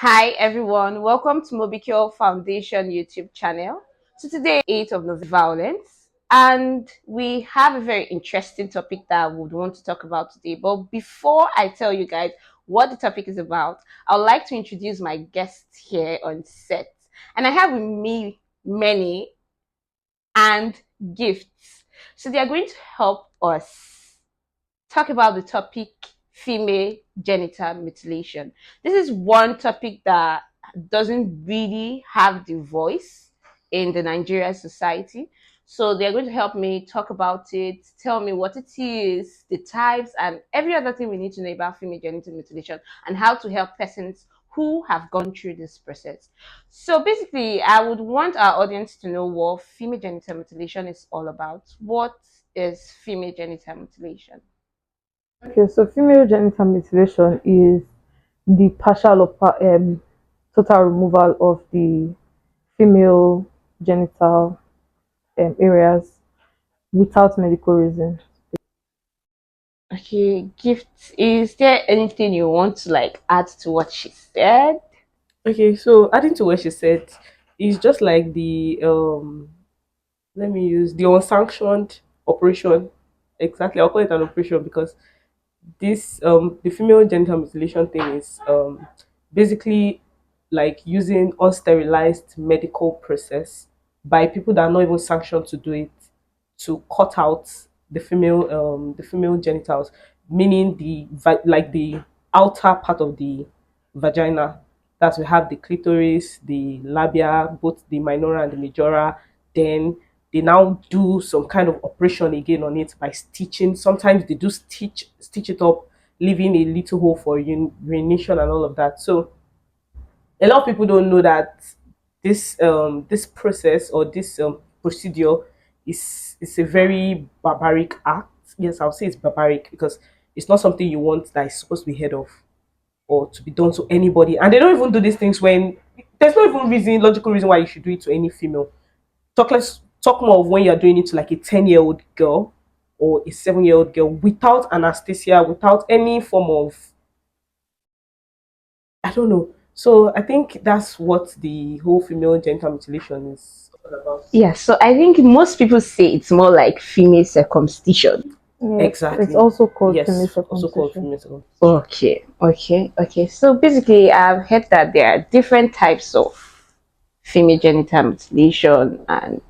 Hi everyone, welcome to Mobicure Foundation YouTube channel. So today, 8th of November, violence, and we have a very interesting topic that I would want to talk about today. But before I tell you guys what the topic is about, I would like to introduce my guests here on set. And I have with me many and gifts. So they are going to help us talk about the topic female genital mutilation. This is one topic that doesn't really have the voice in the Nigerian society. So they're going to help me talk about it, tell me what it is, the types, and every other thing we need to know about female genital mutilation and how to help persons who have gone through this process. So basically, I would want our audience to know what female genital mutilation is all about. What is female genital mutilation? Okay, so female genital mutilation is the partial or total removal of the female genital areas without medical reason. Okay, gift. Is there anything you want to like add to what she said? Okay, so adding to what she said, it's just like the let me use the unsanctioned operation. Exactly, I'll call it an operation because this the female genital mutilation thing is basically like using unsterilized medical process by people that are not even sanctioned to do it to cut out the female genitals, meaning like the outer part of the vagina. That's we have the clitoris, the labia, both the minora and the majora. Then they now do some kind of operation again on it by stitching. Sometimes they do stitch it up, leaving a little hole for urination and all of that. So a lot of people don't know that this process or this procedure is a very barbaric act. Yes, I'll say it's barbaric because it's not something you want that is supposed to be heard of or to be done to anybody. And they don't even do these things when there's no even logical reason why you should do it to any female. Talk more of when you're doing it to like a 10-year-old girl or a 7-year-old girl without anesthesia, without any form of, I don't know. So I think that's what the whole female genital mutilation is all about. Yeah, so I think most people say it's more like female circumcision. Yes, it's Exactly. also called female Yes, also called circumcision. female circumcision. Okay. So basically, I've heard that there are different types of female genital mutilation, and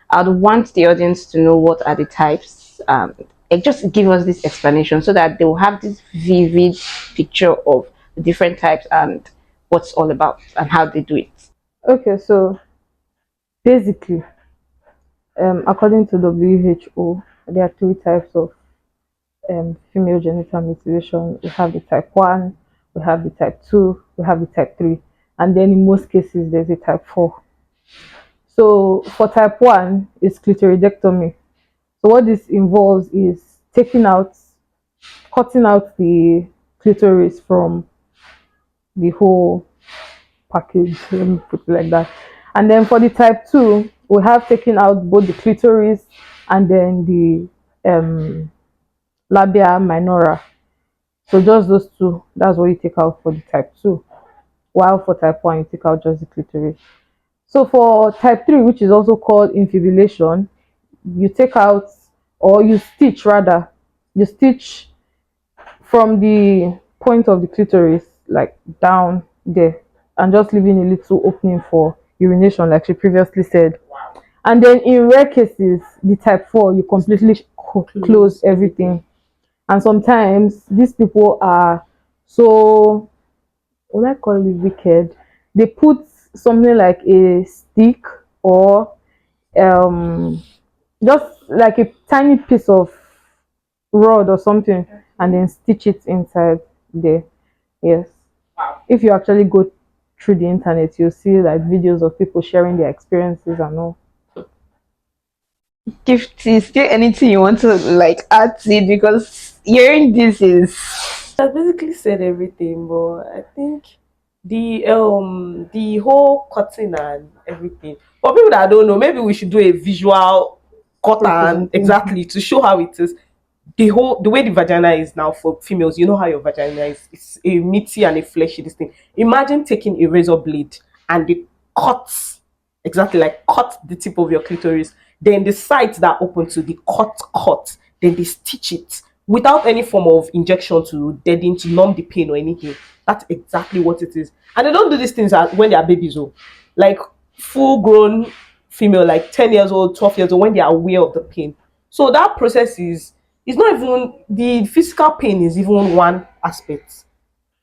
I'd want the audience to know what are the types. And just give us this explanation so that they will have this vivid picture of the different types and what's all about and how they do it. Okay, so basically, according to WHO, there are three types of female genital mutilation. We have the type 1, we have the type 2, we have the type 3, and then in most cases, there's a type 4. So for type 1, it's clitoridectomy. So what this involves is cutting out the clitoris from the whole package, let me put it like that. And then for the type 2, we have taken out both the clitoris and then the labia minora. So just those two, that's what you take out for the type 2. While for type 1, you take out just the clitoris. So for type 3, which is also called infibulation, you take out, or you stitch rather, you stitch from the point of the clitoris like down there and just leaving a little opening for urination like she previously said. And then in rare cases, the type 4, you completely close everything. And sometimes these people are so, what I call it, wicked. They put something like a stick or um just like a tiny piece of rod or something and then stitch it inside there. Yes. If you actually go through the internet, you'll see like videos of people sharing their experiences and all. Gift, is there anything you want to like add to it? Because hearing this is I basically said everything, but I think the whole cutting and everything. For people that don't know, maybe we should do a visual cut and Representation. exactly to show how it is. the way the vagina is now for females, you know how your vagina is. It's a meaty and a fleshy this thing. Imagine taking a razor blade and they cut exactly like cut the tip of your clitoris. Then the sides that open to the cut, then they stitch it without any form of injection to deaden to numb the pain or anything. That's exactly what it is. And they don't do these things when they are babies, oh, like full grown female, like 10 years old, 12 years old, when they are aware of the pain. So that process is not even the physical pain is even one aspect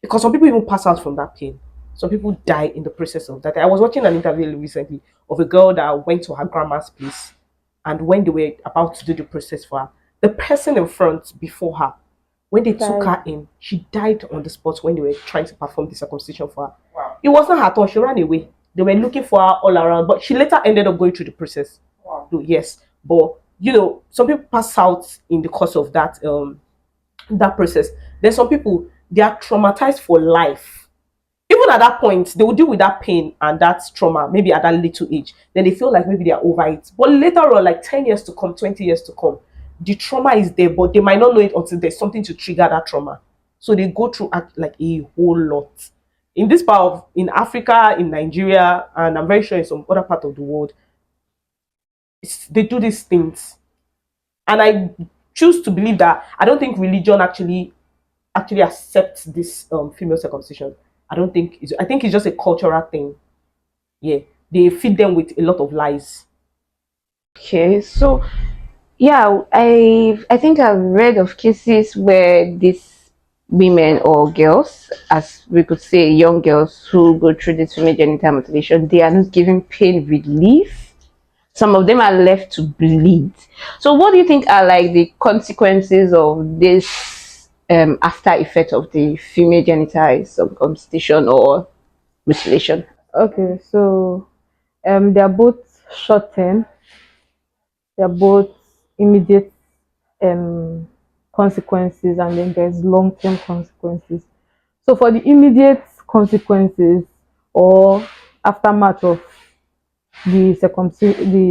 because some people even pass out from that pain. Some people die in the process of that. I was watching an interview recently of a girl that went to her grandma's place, and when they were about to do the process for her, the person in front before her, when they took Died. her in, she died on the spot when they were trying to perform the circumcision for her. Wow. It wasn't her turn, she ran away. They were looking for her all around, but she later ended up going through the process. Wow. So, yes, but some people pass out in the course of that process. Then some people they are traumatized for life. Even at that point, they will deal with that pain and that trauma, maybe at that little age. Then they feel like maybe they are over it. But later on, like 10 years to come, 20 years to come, the trauma is there, but they might not know it until there's something to trigger that trauma. So they go through like a whole lot. In this part of in Africa, in Nigeria, and I'm very sure in some other part of the world, they do these things. And I choose to believe that I don't think religion actually accepts this female circumcision. I think it's just a cultural thing. Yeah, they feed them with a lot of lies. Okay, so yeah, I think I've read of cases where these women or girls, as we could say, young girls who go through this female genital mutilation, they are not given pain relief. Some of them are left to bleed. So, what do you think are like the consequences of this after effect of the female genital circumcision or mutilation? Okay, so they are both short term, they are both immediate um consequences, and then there's long term consequences. So for the immediate consequences or aftermath of the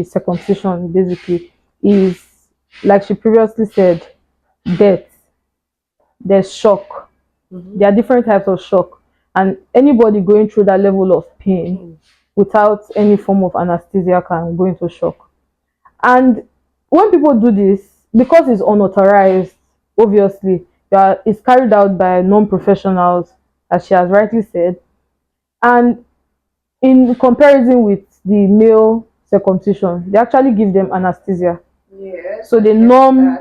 circumcision basically is, like she previously said, death. There's shock. There are different types of shock, and anybody going through that level of pain without any form of anesthesia can go into shock. And when people do this, because it's unauthorized, obviously, it's carried out by non-professionals, as she has rightly said. And in comparison with the male circumcision, they actually give them anesthesia. Yes. So they numb,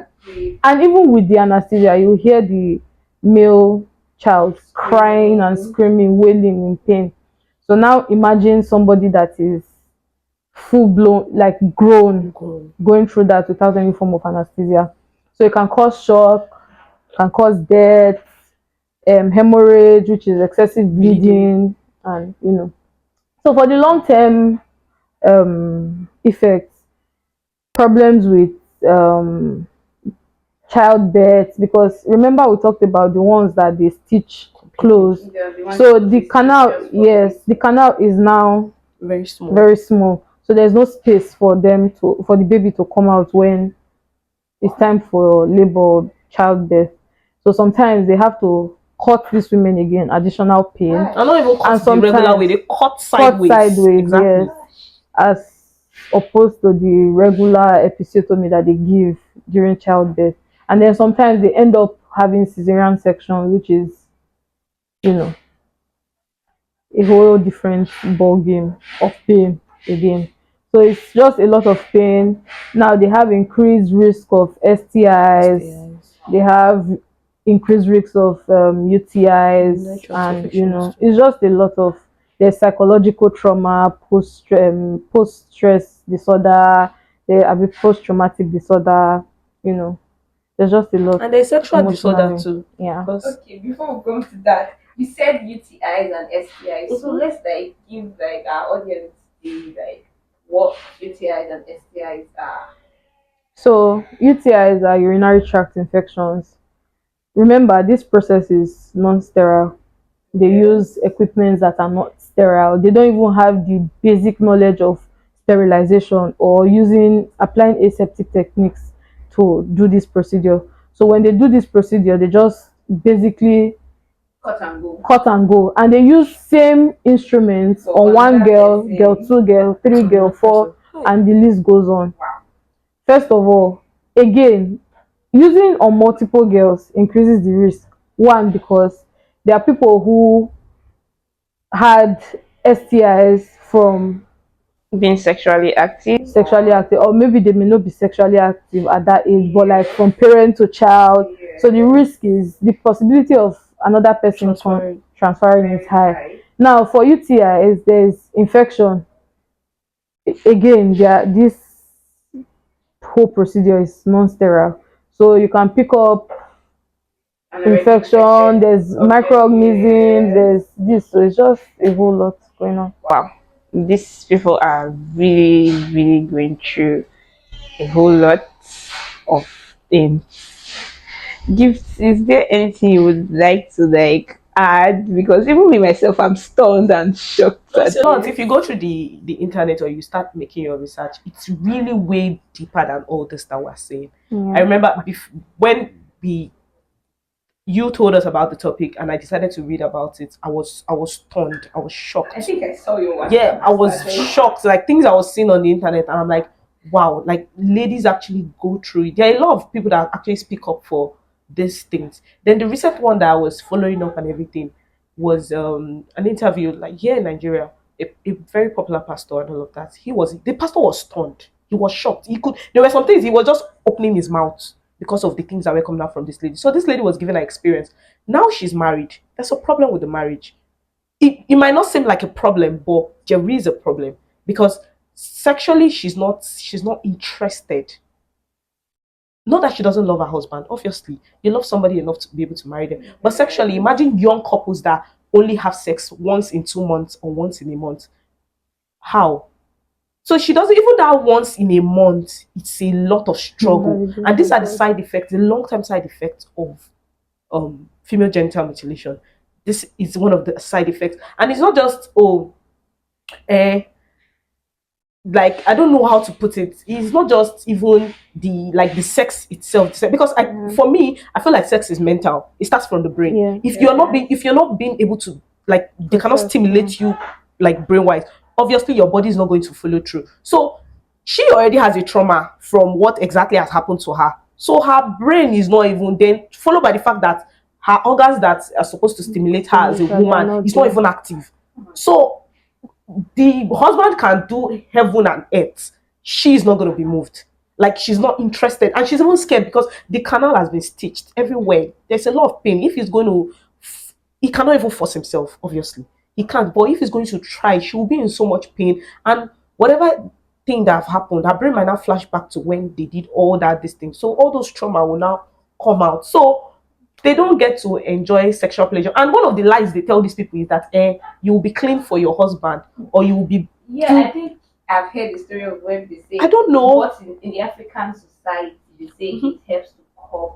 and even with the anesthesia, you hear the male child crying and screaming, wailing in pain. So now imagine somebody that is full blown, like grown, going through that without any form of anesthesia. So it can cause shock, can cause death, hemorrhage, which is excessive bleeding, and So for the long term effects, problems with childbirth, because remember we talked about the ones that they stitch close. Yeah, the ones So that the they canal, stitch just for yes, the canal is now Very small. very small. So there's no space for the baby to come out when it's time for labor or childbirth. So sometimes they have to cut these women again, additional pain. And not even cut And the regular way, sometimes they cut cut sideways. sideways, Exactly. yes, as opposed to the regular episiotomy that they give during childbirth. And then sometimes they end up having cesarean section, which is, you know, a whole different ball game of pain again. So it's just a lot of pain. Now they have increased risk of STIs. They have increased risk of UTIs, and it's just a lot of, there's psychological trauma, post stress disorder, there have post traumatic disorder. There's just a lot And there's sexual disorder emotionally. too. Yeah. Okay, before we come to that, you said UTIs and STIs. So let's like give like our audience the like what UTIs and STIs are. So UTIs are urinary tract infections. Remember, this process is non-sterile. They use equipment that are not sterile. They don't even have the basic knowledge of sterilization or applying aseptic techniques to do this procedure. So when they do this procedure, they just basically Cut and go. cut and go, and they use same instruments For on one another girl, person. girl 2, girl 3, girl 4, and the list goes on. First of all, again, using on multiple girls increases the risk. One, because there are people who had STIs from Being sexually active, or maybe they may not be sexually active at that age, but like from parent to child. So the risk is, the possibility of another person transferring is high. Now for UTIs, there's infection. Again, this whole procedure is non-sterile, so you can pick up infection. There's microorganisms. There's this, so it's just a whole lot going on. Wow, these people are really, really going through a whole lot of things. Gifts, is there anything you would like to like add? Because even me myself, I'm stunned and shocked. It's a lot. If you go through the internet or you start making your research, it's really way deeper than all this that we're saying. Yeah. I remember when you told us about the topic and I decided to read about it, I was stunned. I was shocked. I think I saw your WhatsApp. Yeah, I was shocked. Like things I was seeing on the internet, and I'm like, wow, like ladies actually go through it. There are a lot of people that actually speak up for these things. Then the recent one that I was following up and everything was an interview like here in Nigeria, a very popular pastor and all of that. The pastor was stunned. He was shocked. There were some things he was just opening his mouth because of the things that were coming out from this lady. So this lady was given her experience. Now she's married. There's a problem with the marriage. It might not seem like a problem, but there is a problem because sexually she's not interested. Not that she doesn't love her husband. Obviously, you love somebody enough to be able to marry them. But sexually, imagine young couples that only have sex once in 2 months or once in a month. How? So she doesn't, even that once in a month, it's a lot of struggle. And these are the side effects, the long-term side effects of female genital mutilation. This is one of the side effects. And it's not just, like, I don't know how to put it. It's not just even the sex itself. Because for me, I feel like sex is mental. It starts from the brain. Yeah. If you're not being able to, like, they cannot stimulate you like brain-wise, obviously your body is not going to follow through. So she already has a trauma from what exactly has happened to her. So her brain is not even then, followed by the fact that her organs that are supposed to stimulate her as a woman is not even active. So the husband can do heaven and earth. She's not going to be moved. Like she's not interested. And she's even scared because the canal has been stitched everywhere. There's a lot of pain. If he's going to, he cannot even force himself, obviously. He can't. But if he's going to try, she will be in so much pain. And whatever thing that have happened, her brain might now flash back to when they did all this thing. So all those trauma will now come out. So they don't get to enjoy sexual pleasure. And one of the lies they tell these people is that you will be clean for your husband, or you will be. Yeah, I think I've heard the story of when they say. I don't know. What in the African society they say it helps to curb.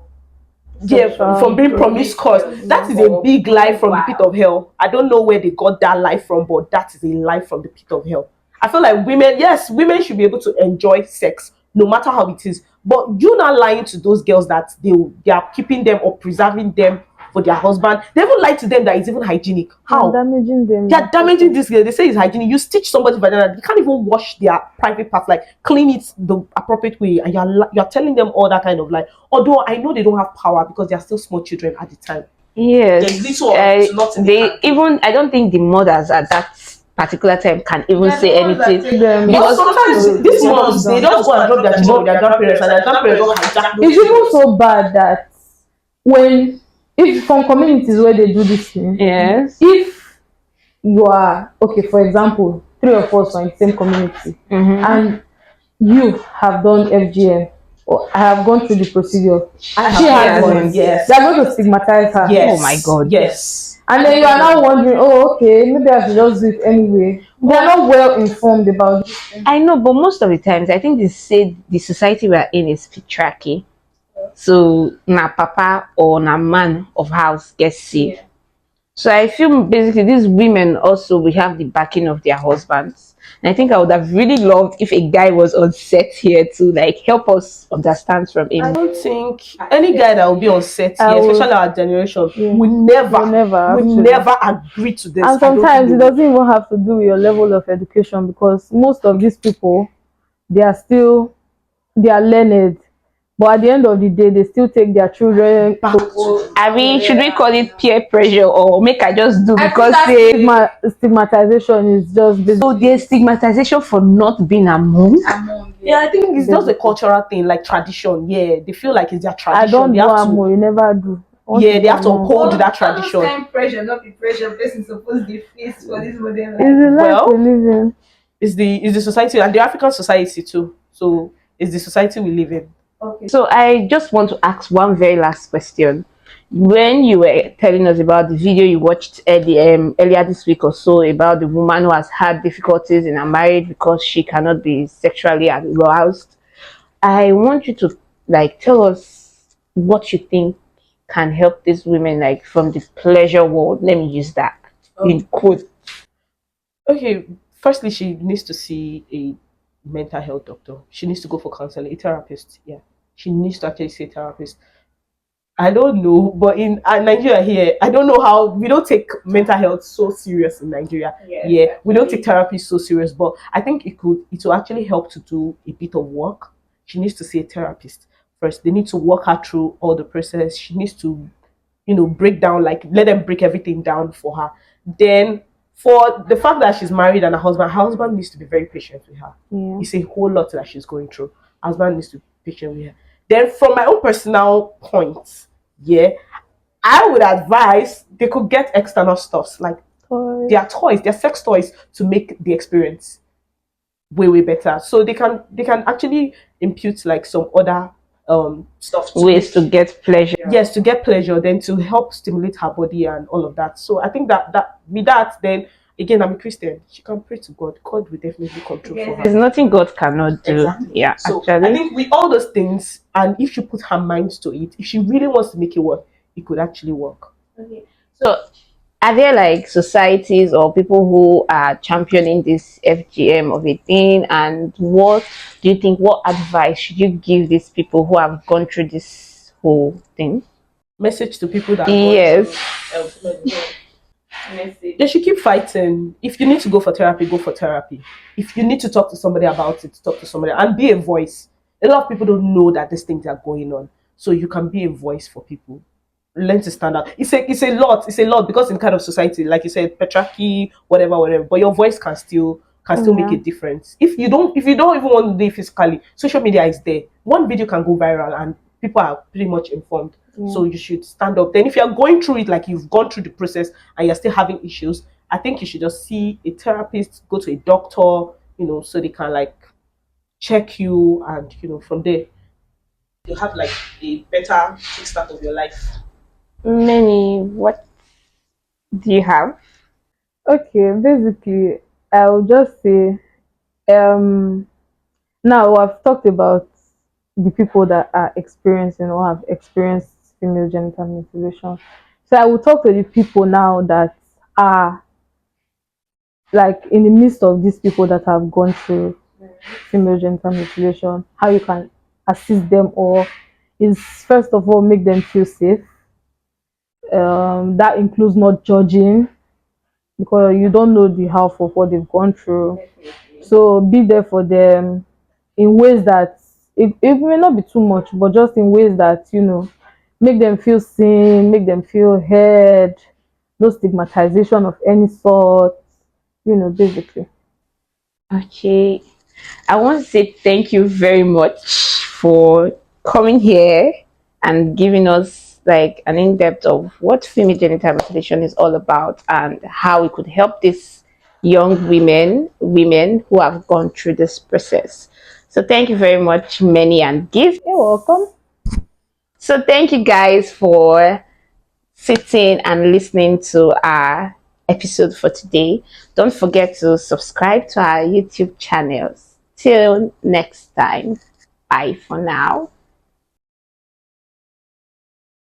Yeah, from being promiscuous. That is a big lie from the pit of hell. I don't know where they got that lie from, but that is a lie from the pit of hell. I feel like women should be able to enjoy sex no matter how it is. But you're not lying to those girls that they are keeping them or preserving them for their husband. They even lie to them that it's even hygienic. How? Damaging them. They are damaging this girl. They say it's hygienic. You stitch somebody's vagina. You can't even wash their private parts, like clean it the appropriate way, and you're telling them all that kind of lie. Although I know they don't have power because they are still small children at the time. Yes, I don't think the mothers at that particular time can even say anything. Because sometimes these moms, they just go and drop their children with their grandparents, and their grandparents don't hijack. It's even so bad that if from communities where they do this thing, Yes. if you are okay, for example, 3 of us are in the same community, and you have done FGM, or I have gone through the procedure, and she hasn't, yes, they're going to stigmatize her. Yes. Oh my God. Yes. And then you are now wondering, oh, okay, maybe I should just do it anyway. They are not well informed about it. I know, but most of the times, I think they say the society we're in is patriarchy. So, na papa or na man of house gets sick. So I feel basically these women also will have the backing of their husbands. And I think I would have really loved if a guy was on set here to like help us understand from I him. don't think any guy that will be on set I here, will, especially our generation, yeah, will will never actually. never agree to this. And I don't think sometimes they it will. doesn't even have to do with your level of education, because most of these people, they are still, they are learned, but at the end of the day they still take their children Back to I mean, should we call it peer pressure or make I just do because stigmatization is just so basically, there's stigmatization for not being a monk? yeah, I think it's just a basically. cultural thing, like tradition. Yeah, they feel like it's their I tradition. don't They do have to, amo, you never do. Once yeah, you they do have to amo, uphold that tradition. Pressure, not be pressure. Person supposed to face for this modern it's life. the life we Well, live in. is the society and the African society too. So it's the society we live in. Okay. So I just want to ask one very last question. When you were telling us about the video you watched earlier this week or so about the woman who has had difficulties in her marriage because she cannot be sexually aroused, I want you to like tell us what you think can help these women like from the pleasure world. Let me use that in quotes. Okay, firstly, she needs to see a mental health doctor. She needs to go for counseling, a therapist. Yeah, she needs to actually see a therapist. I don't know, but in Nigeria here, I don't know how we don't take mental health so serious in Nigeria. Yeah, we don't take therapy so serious, but I think it will actually help to do a bit of work. She needs to see a therapist first. They need to walk her through all the process. She needs to, break down, like let them break everything down for her. Then for the fact that she's married and her husband needs to be very patient with her. Yeah. It's a whole lot that she's going through. Husband needs to be patient with her. Then from my own personal point, yeah, I would advise they could get external stuffs like their toys, their sex toys, to make the experience way better. So they can actually impute like some other stuff to Ways to get pleasure. yes, to get pleasure, then to help stimulate her body and all of that. So I think that with that, then again, I'm a Christian. She can pray to God. God will definitely come through for There's her. nothing God cannot do. Exactly. Yeah, So I actually. think with all those things, and if she put her mind to it, if she really wants to make it work, it could actually work. So are there like societies or people who are championing this FGM of a thing? And what do you think? What advice should you give these people who have gone through this whole thing? Message to people that Yes. they should keep fighting. If you need to go for therapy, go for therapy. If you need to talk to somebody about it, talk to somebody and be a voice. A lot of people don't know that these things are going on. So you can be a voice for people. Learn to stand out. It's a lot because in kind of society, like you said, patriarchy, whatever. But your voice can still make Yeah. a difference. If you don't even want to do it physically, social media is there. One video can go viral and people are pretty much informed. So you should stand up. Then if you're going through it, like you've gone through the process and you're still having issues, I think you should just see a therapist, go to a doctor, so they can like check you and from there you have like a better kickstart of your life. Many. What do you have? Okay, basically, I'll just say, um, now I've talked about the people that are experiencing or have experienced female genital mutilation. So I will talk to the people now that are like in the midst of these people that have gone through female genital mutilation, how you can assist them, or is first of all make them feel safe. That includes not judging, because you don't know the half of what they've gone through. So be there for them in ways that it may not be too much, but just in ways that make them feel seen, make them feel heard, no stigmatization of any sort, basically. Okay. I want to say thank you very much for coming here and giving us like an in-depth of what female genital mutilation is all about and how it could help these young women who have gone through this process. So thank you very much, Many and Gift. You're welcome. So thank you guys for sitting and listening to our episode for today. Don't forget to subscribe to our YouTube channels. Till next time. Bye for now.